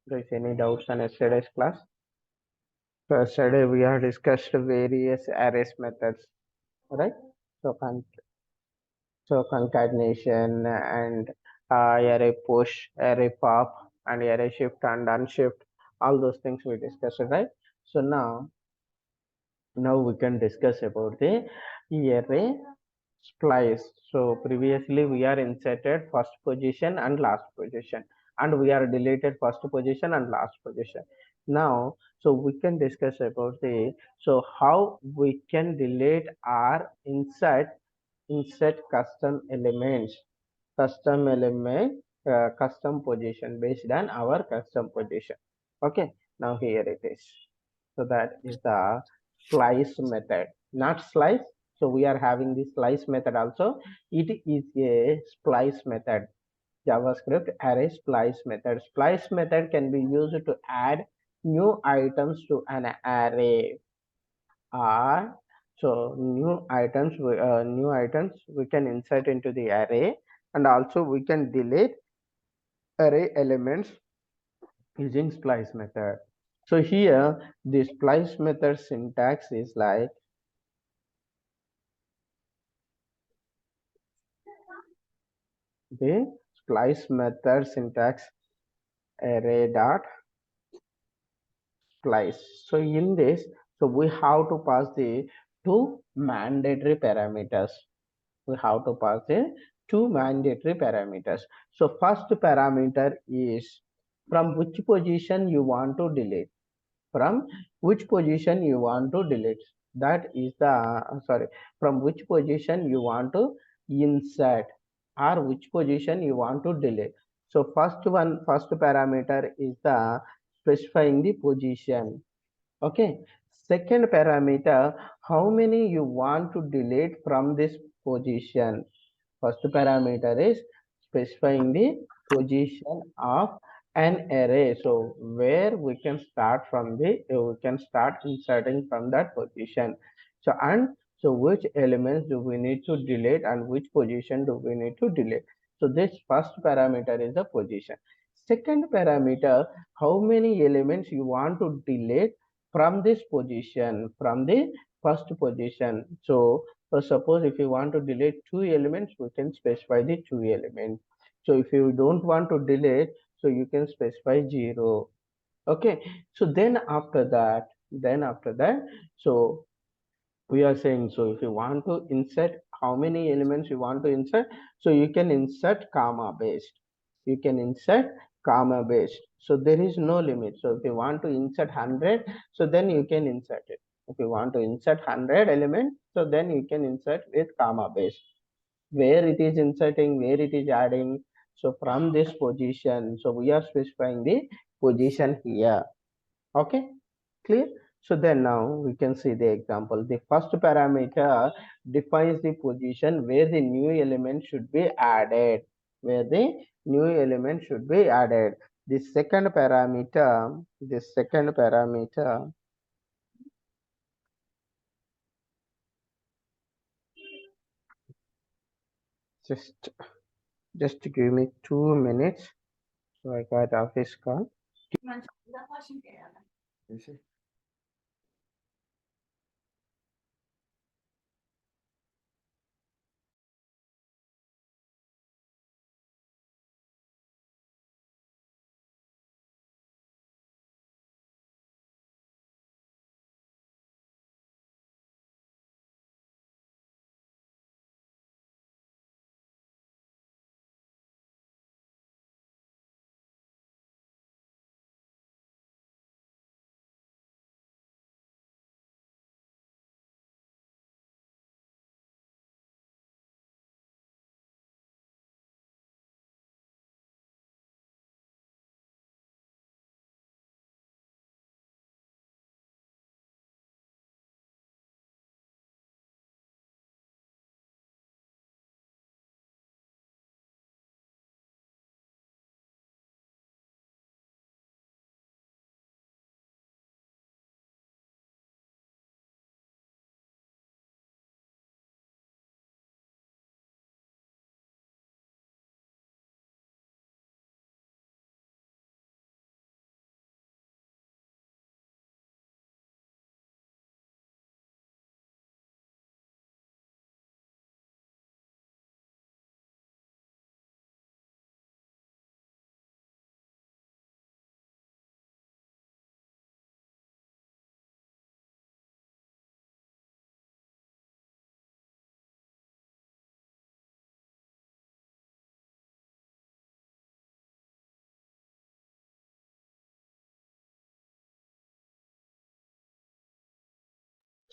There is any doubts on yesterday's class? So yesterday we have discussed various arrays methods, right? So concatenation and array push, array pop, and array shift and unshift. All those things we discussed, right? So now we can discuss about the array splice. So previously we are inserted first position and last position, and we are deleted first position and last position. Now, so we can discuss about the so how we can delete or insert custom element, custom position based on our custom position. Okay, now here it is. So that is the slice method, not slice. So we are having the slice method also. It is a splice method. JavaScript array splice method. Splice method can be used to add new items to an array, or so new items we can insert into the array, and also we can delete array elements using splice method. So here the splice method syntax is like the splice method syntax array dot splice. So in this, so we have to pass the two mandatory parameters. We have to pass the two mandatory parameters. So first parameter is from which position you want to delete. From which position you want to delete. That is the sorry. From which position you want to insert, or which position you want to delete. So first parameter is the specifying the position. Okay. Second parameter, how many you want to delete from this position. First parameter is specifying the position of an array. So where we can start from we can start inserting from that position. So which elements do we need to delete and which position do we need to delete. So this first parameter is the position. Second parameter, how many elements you want to delete from this position, from the first position. So suppose if you want to delete two elements, we can specify the two elements. So if you don't want to delete, so you can specify 0. Okay. So then after that, so we are saying, so if you want to insert, how many elements you want to insert, so you can insert comma based. You can insert comma based. So there is no limit. So if you want to insert 100, so then you can insert it. If you want to insert 100 elements, so then you can insert with comma based. Where it is inserting, where it is adding, so from this position, so we are specifying the position here. Okay, clear? So then now we can see the example. The first parameter defines the position where the new element should be added. Where the new element should be added. The second parameter, just just give me 2 minutes. So I got office call.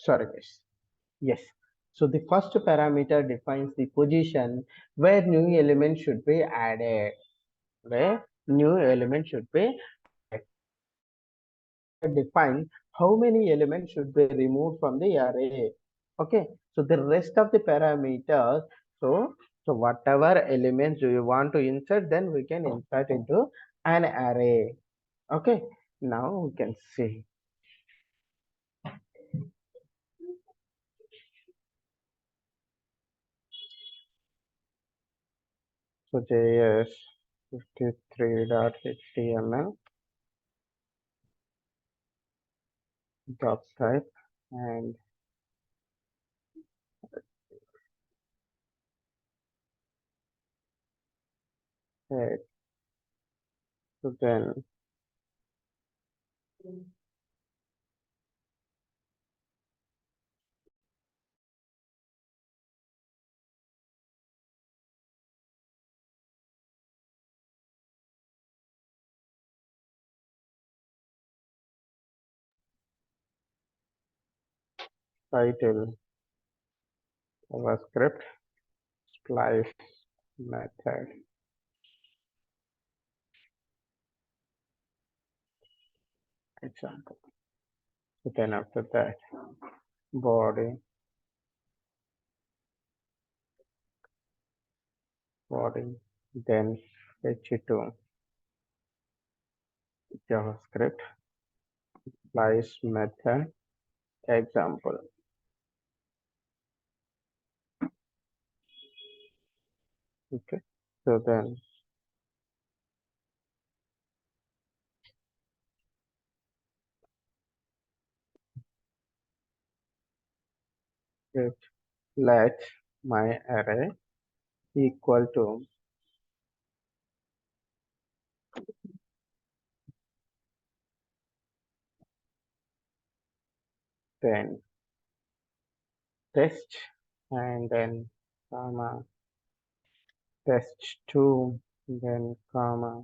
Sorry guys. Yes. So the first parameter defines the position where new element should be added. Where new element should be define how many elements should be removed from the array. Okay. So the rest of the parameters. So whatever elements do you want to insert, then we can insert into an array. Okay. Now we can see. So JS 53.html dot type and head. So then title JavaScript splice method example. So then after that body body then h2 JavaScript splice method example. Okay. So then it let my array equal to then test and then comma test2 then comma.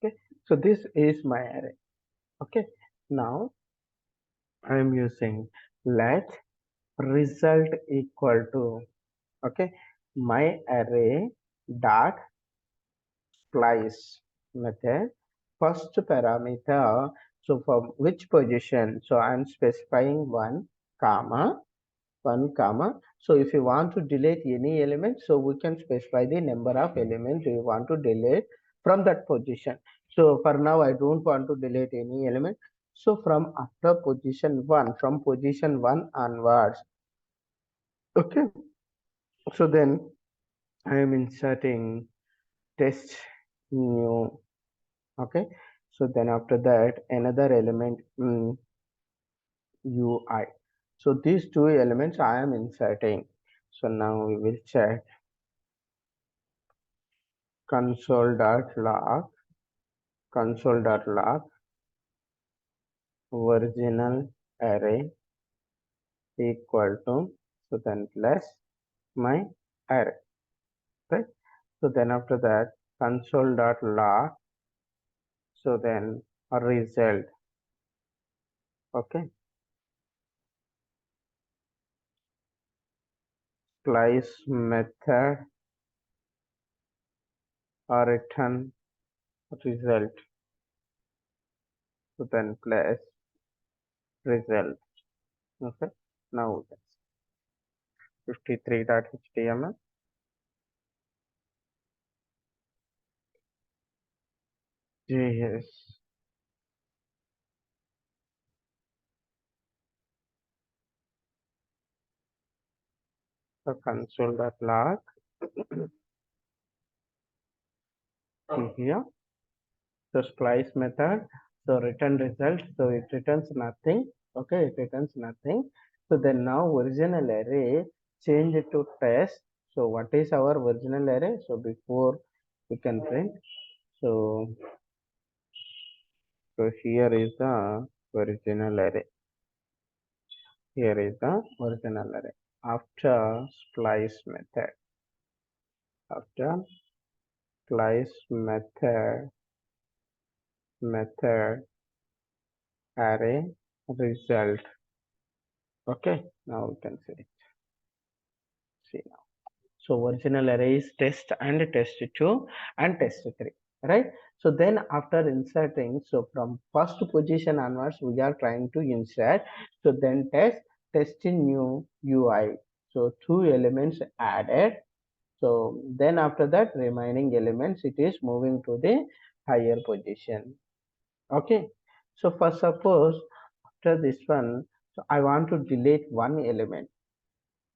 Okay. So this is my array. Okay. Now I am using let result equal to, okay, my array dot splice method first parameter. So for which position, so I'm specifying one comma. So if you want to delete any element, so we can specify the number of elements we want to delete from that position. So for now I don't want to delete any element. So from after position 1, from position 1 onwards, okay, so then I am inserting test new. Okay. So then after that another element UI. So these two elements I am inserting. So now we will check console.log original array equal to, so then plus my array, right? So then after that console.log, so then a result. Okay. Splice method or return result. So then plus result. Okay. Now 53.html. JS. So console.log here. So splice method. So return result. So it returns nothing. Okay, it returns nothing. So then now original array change it to test. So what is our original array? So before we can print. So here is the original array. Here is the original array. After splice method. After slice method array result. Okay, now we can see now. So original array is test and test2 and test3, right? So then after inserting, so from first position onwards, we are trying to insert. So then test in new UI. So two elements added. So then after that remaining elements, it is moving to the higher position. Okay. So for suppose after this one, so I want to delete one element.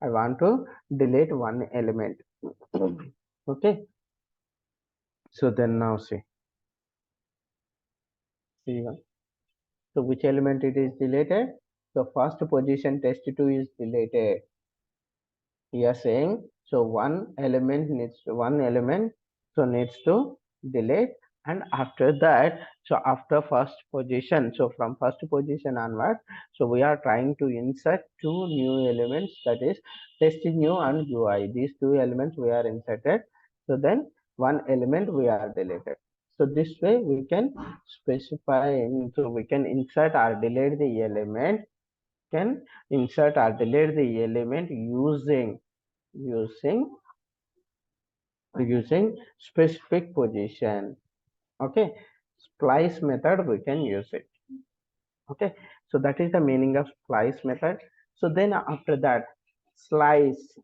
I want to delete one element. Okay. So then now see. So which element it is deleted? So first position test2 is deleted. We are saying so one element so needs to delete, and after that, so after first position, so from first position onward, so we are trying to insert two new elements, that is test new and UI. These two elements we are inserted, so then one element we are deleted. So this way we can specify, so we can insert or delete the element, can insert or delete the element using specific position. Okay, splice method we can use it. Okay, so that is the meaning of splice method. So then after that, slice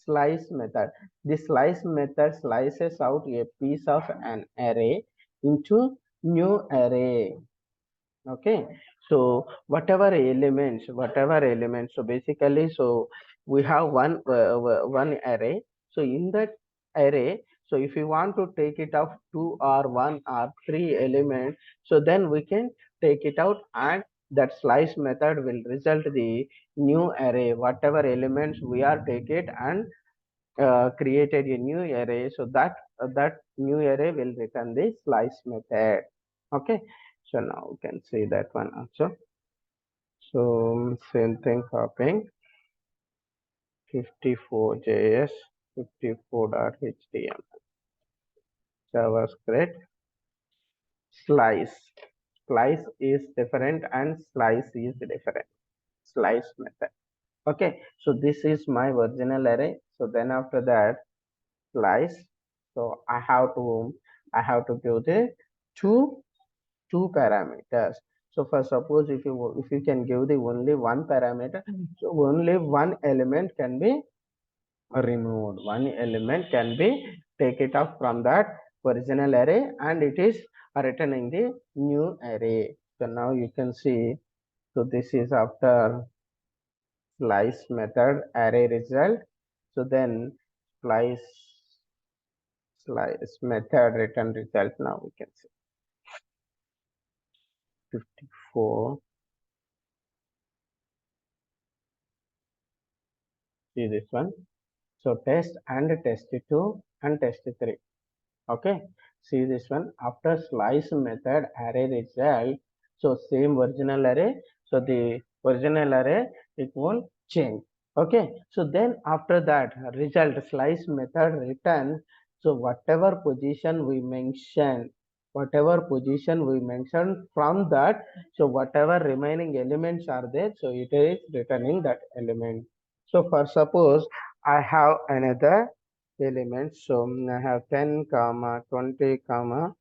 slice method. The slice method slices out a piece of an array into new array. Okay, so whatever elements, so basically, so we have one array. So in that array, so if you want to take it out two or one or three elements, so then we can take it out, and that slice method will result the new array. Whatever elements we are take it and created a new array, so that new array will return the slice method. Okay, so now we can see that one also. So same thing, copying 54js 54.html JavaScript slice. Slice is different and slice is different. Slice method. Okay, so this is my original array. So then after that, slice. So I have to give the two two parameters. So for suppose if you can give the only one parameter, so only one element can be removed. One element can be take it off from that original array, and it is returning the new array. So now you can see. So this is after slice method array result. So then slice slice method return result. Now we can see 54. See this one. So test and test2 and test3. Okay. See this one. After slice method array result. So same original array. So the original array it won't change. Okay. So then after that result slice method return. So whatever position we mentioned from that. So whatever remaining elements are there. So it is returning that element. So for suppose I have another element. So I have 10 comma 20 comma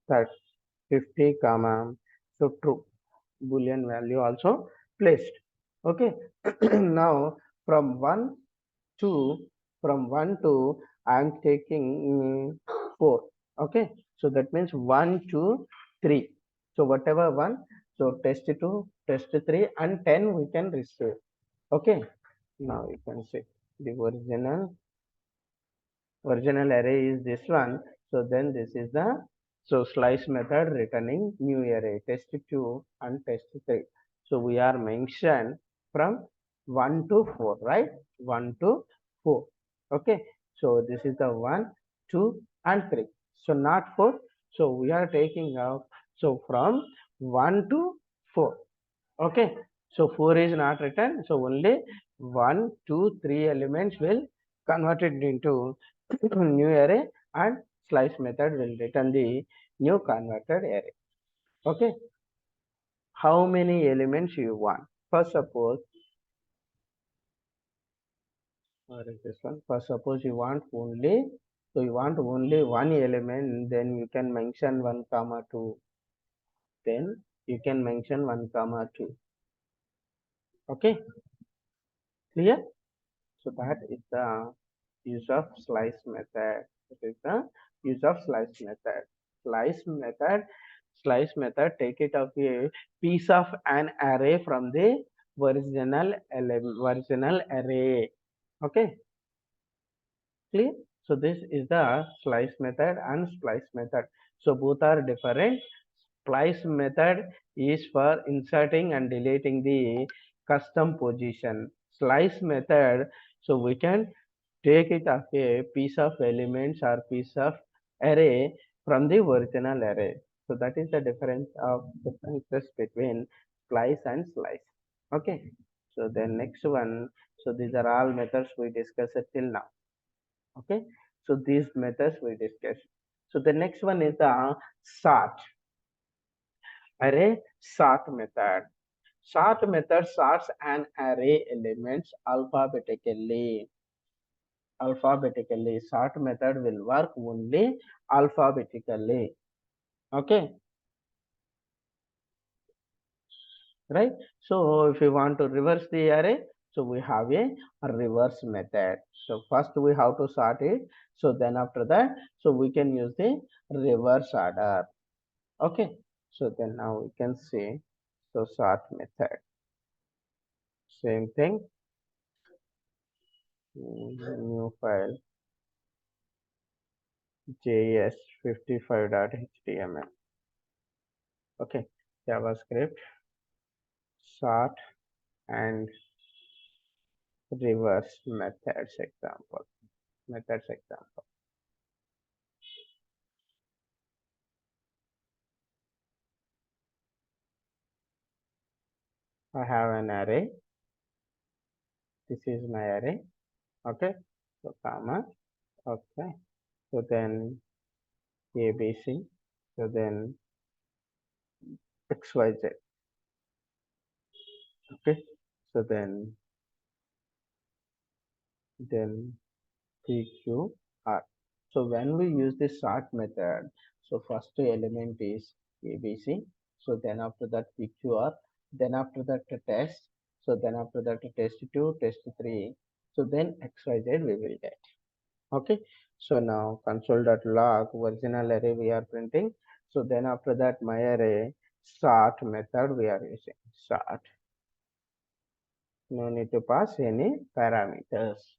30, 50 comma, so true boolean value also placed. Okay. Now from 1 to from 1 to I am taking 4. Okay, so that means 1 2 3. So whatever one, so test2 test3 and 10 we can receive. Okay, now you can see the original array is this one. So then this is the so slice method returning new array test2 and test3. So we are mentioned from 1 to 4, right? 1 to 4. Okay, so this is the 1 2 and 3, so not 4. So we are taking out so from 1 to 4. Okay, so 4 is not written, so only 1 2 3 elements will converted into new array, and slice method will return the new converted array. Okay, how many elements you want? First suppose, or is this one? First suppose you want only, so you want only one element, then you can mention 1 comma 2, then you can mention 1 comma 2. Okay, clear? So that is the use of slice method. It is the use of slice method. Slice method, slice method, take it of a piece of an array from the original array. Okay, clear? So this is the slice method and splice method. So both are different. Splice method is for inserting and deleting the custom position. Slice method, so we can take it of a piece of elements or piece of array from the original array. So that is the differences between splice and slice. Okay. So then next one. So these are all methods we discussed till now. Okay. So these methods we discussed. So the next one is the sort. Array sort method. Sort method sorts an array elements alphabetically. Sort method will work only alphabetically. Okay, right? So if you want to reverse the array, so we have a reverse method. So first we have to sort it. So then after that, so we can use the reverse order. Okay. So then now we can see, so sort method. Same thing. New file js55.html. Okay. JavaScript sort and reverse methods example. I have an array. This is my array. Okay, so comma. Okay, so then abc, so then xyz. Okay, so then pqr. So when we use this sort method, so first element is abc, so then after that pqr, then after that test, so then after that test2, test3, so then xyz we will get. Okay, so now console.log original array we are printing, so then after that my array sort method we are using. Sort, no need to pass any parameters.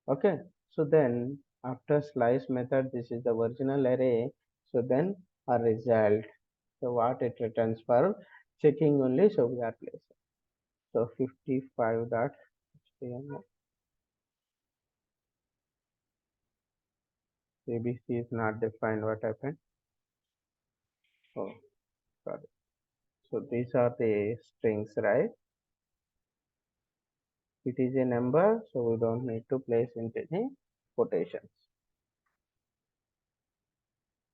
Okay, so then after slice method, this is the original array, so then a result, so what it returns for checking only, so we are placing, so 55 dot HTML. abc is not defined, what happened? Oh, sorry. So these are the strings, right? It is a number, so we don't need to place into the quotations.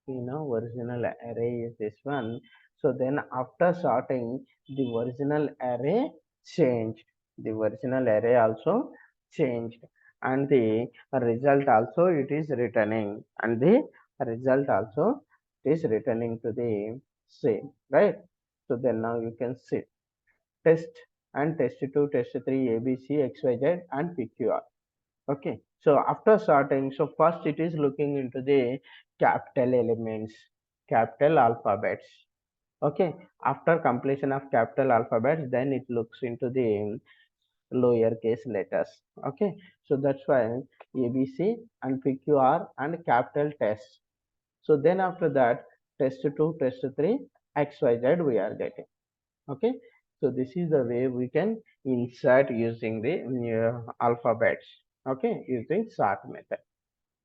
Original array is this one. So then after sorting, the original array changed. The original array also changed, and the result also it is returning, and the result also is returning to the same, right? So then now you can see test and test2, test3, abc, xyz and pqr. Okay, so after sorting, so first it is looking into the capital elements, capital alphabets. Okay, after completion of capital alphabets, then it looks into the lowercase letters. Okay, so that's why ABC and PQR and capital test. So then after that, test 2, test 3, XYZ we are getting. Okay, so this is the way we can insert using the alphabets. Okay, using sort method.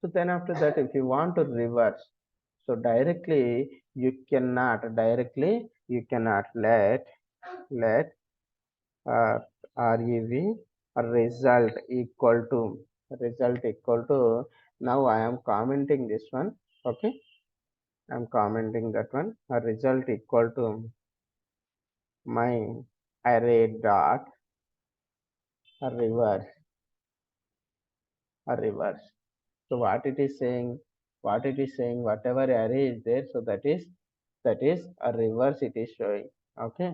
So then after that, if you want to reverse, so directly you cannot let uh, rev result equal to now I am commenting this one. Okay, I'm commenting that one. A result equal to my array dot a reverse, a reverse. So what it is saying, whatever array is there, so that is a reverse it is showing. Okay,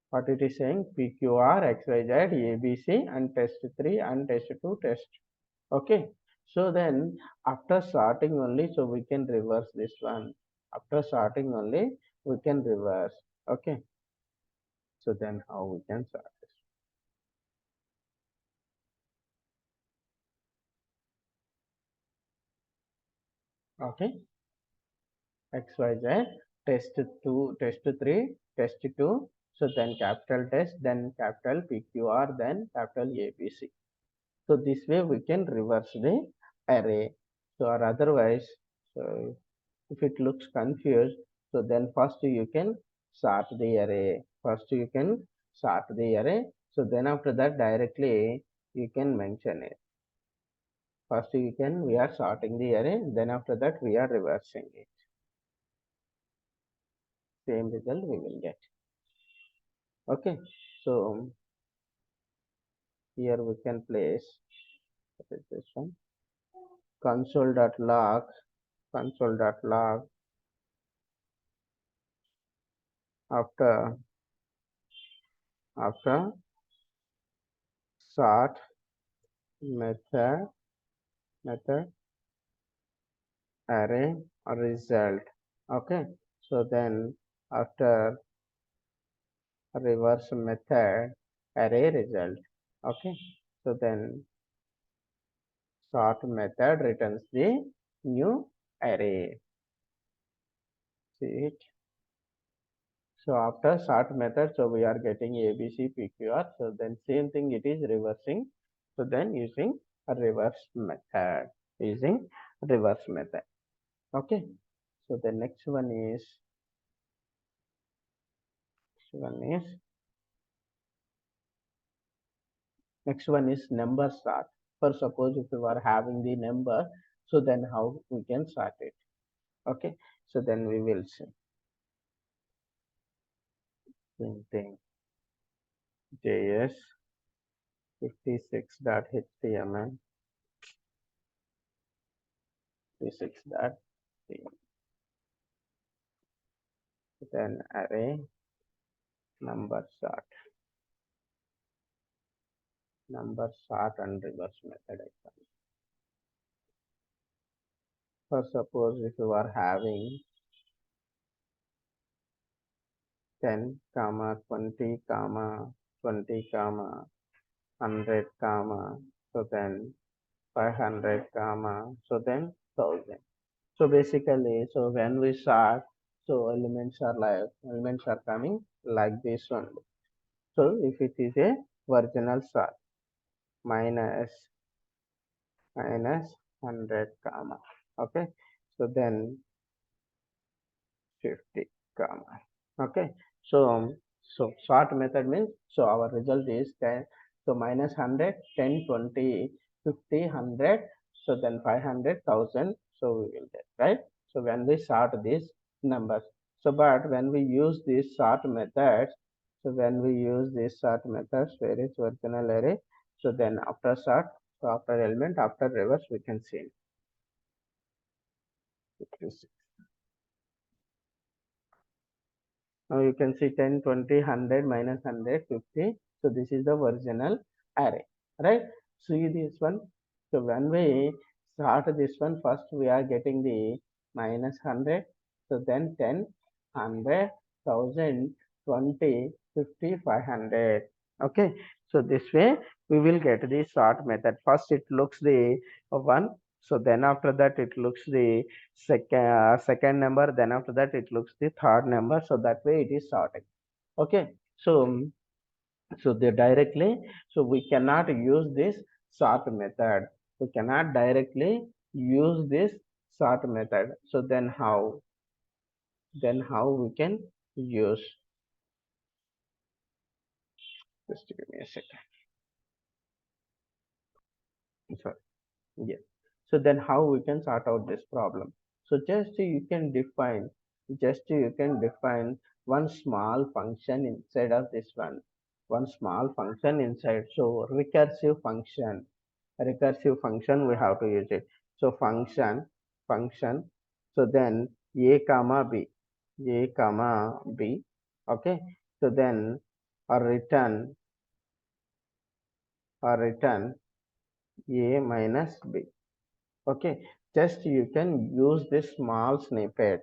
what it is saying, PQR, XYZ, ABC, and test3 and test2 test. Okay, so then after sorting only, so we can reverse this one. After sorting only, we can reverse. Okay, so then how we can sort this? Okay, XYZ, test2, test3, test2. So then capital test, then capital PQR, then capital ABC. So this way we can reverse the array. So or otherwise, so if it looks confused, so then first you can sort the array. First you can sort the array. So then after that directly you can mention it. First you can we are sorting the array. Then after that we are reversing it. Same result we will get. Okay. So here we can place what is this one console.log console.log after after sort method array result. Okay, so then after reverse method array result. Okay, so then sort method returns the new array. See it. So after sort method, so we are getting ABC PQR. So then same thing it is reversing. So then using a reverse method, using reverse method. Okay. So the one is next one is number sort. For suppose if you are having the number, so then how we can sort it. Okay. So then we will see same thing. JS 56.html 56.html then array number sort and reverse method icon. For suppose if you are having 10 comma 20 comma 20 comma 100 comma so then 500 comma so then 1000. So basically so when we sort so elements are coming like this one. So if it is a original sort minus 100 comma okay so then 50 comma okay so sort method means so our result is 10 so minus 100 10 20 50 100 so then 500,000 so we will get right so when we sort these numbers so but when we use these sort methods so when we use these sort methods where is original array so then after sort so after element after reverse we can see it. Now you can see 10, 20, 100, minus 100, 50. So this is the original array, right? See this one. So when we start this one, first we are getting the minus 100. So then 10, 100, 1000, 20, 50, 500. Okay. So this way we will get the sort method. First it looks the one. So then after that it looks the second number then after that it looks the third number so that way it is sorting okay so they directly so we cannot use this sort method we cannot directly use this sort method so then how we can use just give me a second sorry yeah So then how we can sort out this problem? So just you can define one small function inside of this one small function inside. So recursive function we have to use it. So function, so then a comma b, okay. So then a return a minus b, okay. Just you can use this small snippet,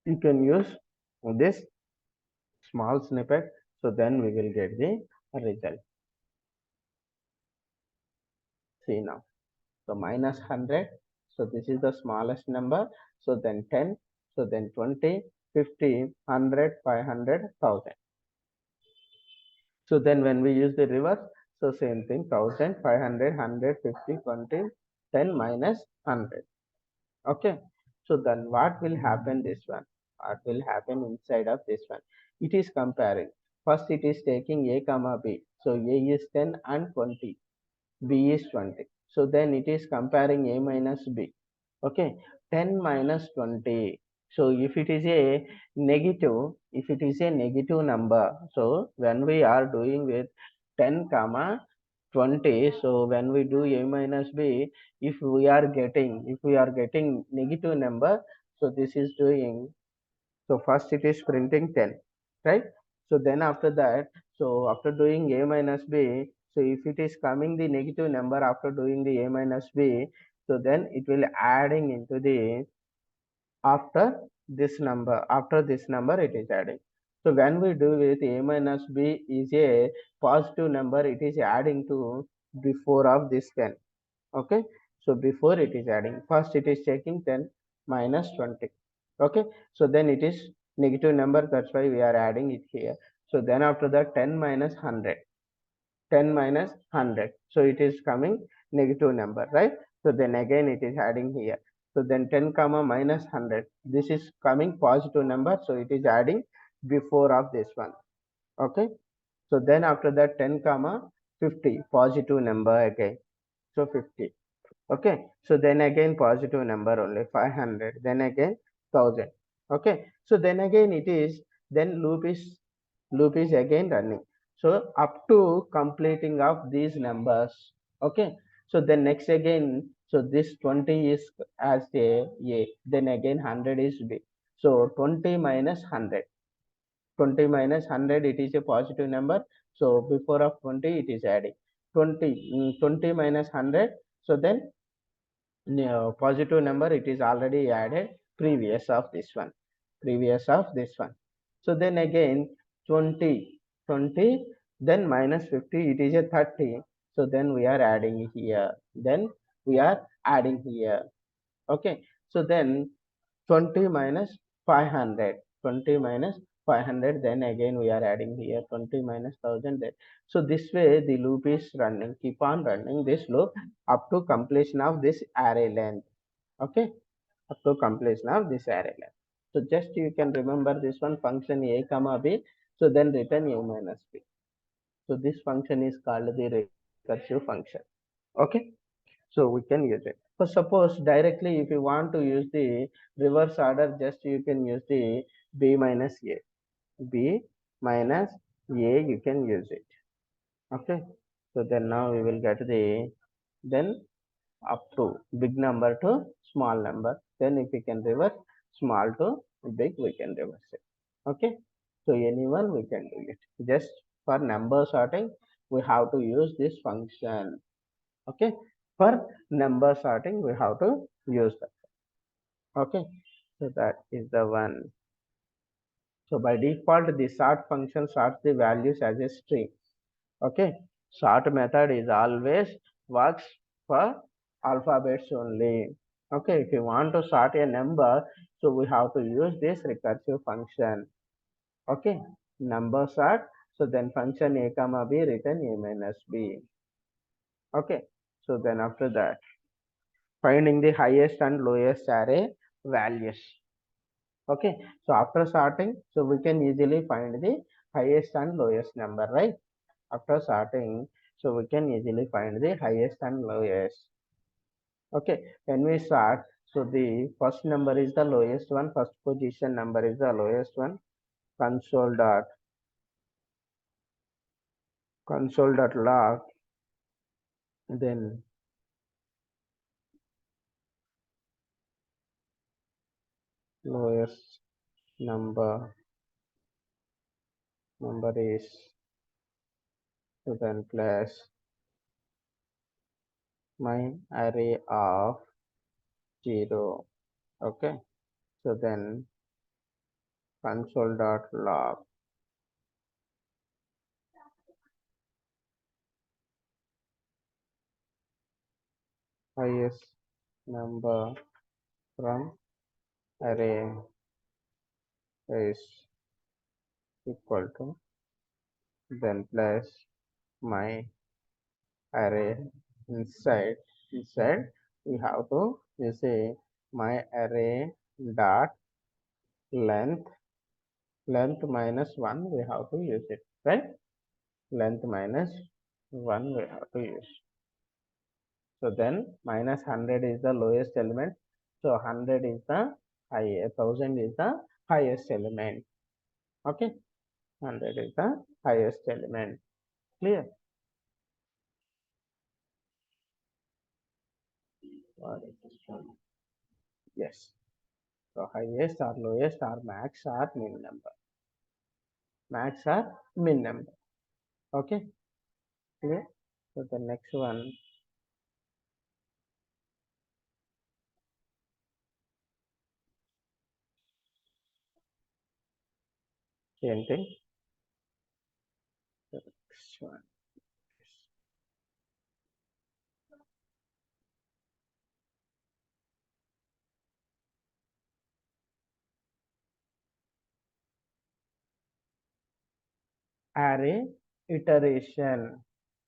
you can use this small snippet, so then we will get the result. See now, so minus 100, so this is the smallest number, so then 10, so then 20, 50, 100, 500, 1000. So then when we use the reverse, so same thing, 1000, 500, 100, 50, 20, 10 minus 100. Okay. So then what will happen this one? What will happen inside of this one? It is comparing. First it is taking a comma b. So a is 10 and 20. B is 20. So then it is comparing a minus b. Okay. 10 minus 20. So if it is a negative number, so when we are doing with 10 comma 20, so when we do a minus b, if we are getting negative number, so this is doing, so first it is printing 10, right? So then after that, so after doing a minus b, so if it is coming the negative number after doing the a minus b, so then it will adding into the after after this number it is adding. So when we do with a minus b is a positive number, it is adding to before of this 10, okay. So before it is adding, first it is checking 10 minus 20, okay. So then it is negative number, that's why we are adding it here. So then after that 10 minus 100, 10 minus 100, so it is coming negative number, right? So then again it is adding here. So then 10 comma minus 100, this is coming positive number, so it is adding before of this one, okay. So then after that 10 comma 50, positive number again, so 50, okay. So then again positive number only 500, then again 1000, okay. So then again it is, then loop is again running, so up to completing of these numbers, okay. So then next again, so this 20 is as a, then again 100 is b. So 20 minus 100, 20 minus 100, it is a positive number, so before of 20 it is adding 20, 20 minus 100, so then positive number it is already added previous of this one. So then again 20, 20, then minus 50, it is a 30, so then we are adding here, then we are adding here, okay. So then 20 minus 500, 20 minus 500, then again we are adding here 20 minus 1000 then. So this way the loop is running, keep on running this loop up to completion of this array length, okay. Up to completion of this array length. So just you can remember this one, function a comma b, so then return a minus b. So this function is called the recursive function, okay. So we can use it. So suppose directly if you want to use the reverse order, just you can use the b minus a, b minus a, you can use it, okay. So then now we will get the, then up to big number to small number, then if we can reverse small to big, we can reverse it, okay. So anyone we can do it, just for number sorting we have to use this function, okay. For number sorting we have to use that, okay. So that is the one. So by default the sort function sorts the values as a string, okay. Sort method is always works for alphabets only, okay. If you want to sort a number, so we have to use this recursive function, okay. Number sort, so then function a comma b return a minus b, okay. So then after that finding the highest and lowest array values, okay. So after sorting, so we can easily find the highest and lowest number, right? After sorting, so we can easily find the highest and lowest. Okay, when we start, so the first number is the lowest one, first position number is the lowest one. Console dot log, then lowest number is, so then plus my array of 0. Okay, so then console.log highest number from array is equal to, then plus my array inside we have to, you say, my array dot length, minus 1 we have to use it, right? Length minus 1 we have to use. So then minus 100 is the lowest element, so 100 is the highest, 1000 is the highest element. Okay, 100 is the highest element. Clear? What is this one? Yes. So highest or lowest or max or min number. Max or min number. Okay. Clear? So the next one, same thing. The next one array iteration.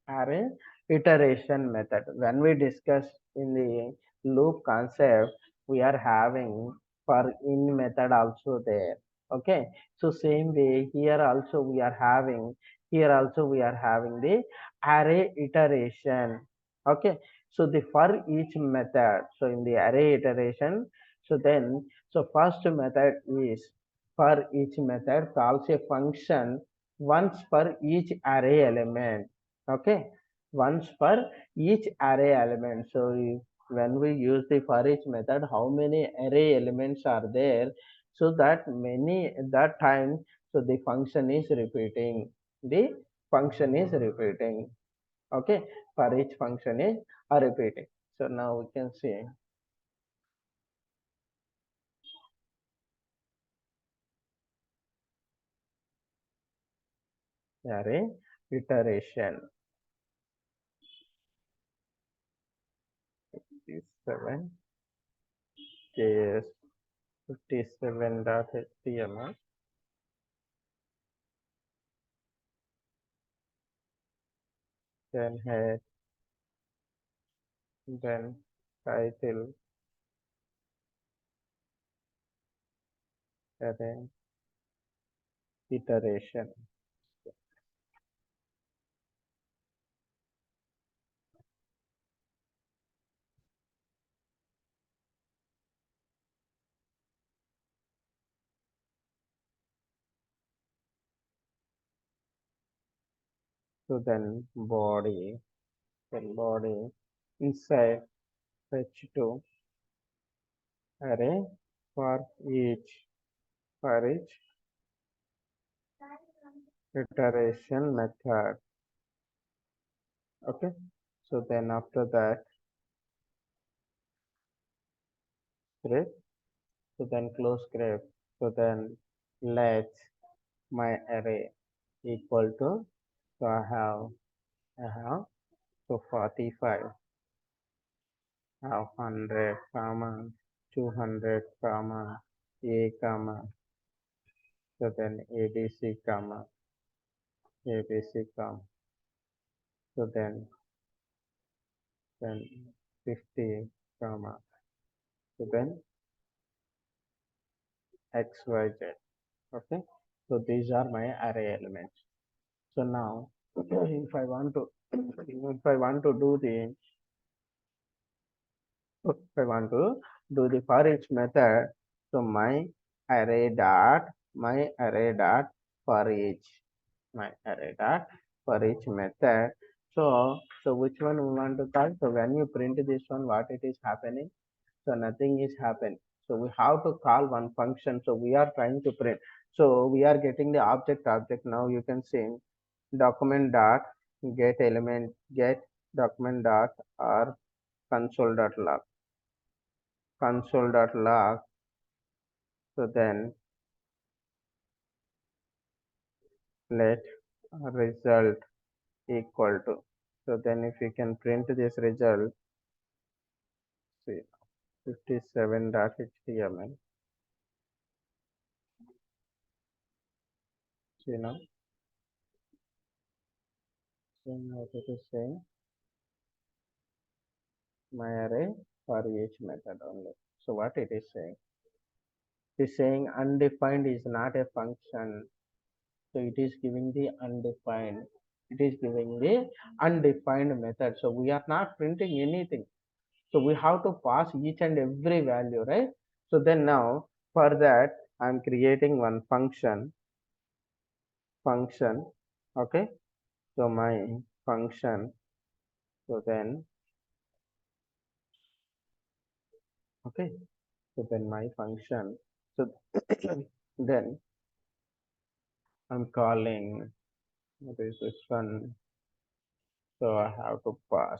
Array iteration method. When we discuss in the loop concept, we are having for in method also there. Okay, so same way here also we are having, the array iteration. Okay, so the for each method, so in the array iteration, so then, so first method is, for each method calls a function once for each array element. Okay, once for each array element. So when we use the for each method, how many array elements are there, so that many, that time, so the function is repeating, the function is repeating. Okay, for each function is repeating. So now we can see array iteration is 7 js 57.html, then head, then title, array iteration. So then body inside fetch2 array for each, for each iteration method. Okay, so then after that script, so then close script, so then let my array equal to, so I have so 45, I have 100 comma 200 comma a comma, so then abc comma abc comma, so then 50 comma, so then xyz. Okay, so these are my array elements. So now if I want to, if I want to do the So if I want to do the for each method, so my array dot for each my array dot for each method. So which one we want to call? So when you print this one, what it is happening? So nothing is happening. So we have to call one function. So we are trying to print. So we are getting the object. Now you can see document dot get document dot or console dot log. So then let result equal to. So then if you can print this result, see 57.html. See now, so what it is saying, my array for each method only. So what it is saying? It is saying undefined is not a function. So it is giving the undefined. It is giving the undefined method. So we are not printing anything. So we have to pass each and every value, right? So then now for that I'm creating one function. Okay. So my function. So then okay. So then my function. So then I'm calling what is this one? So I have to pass.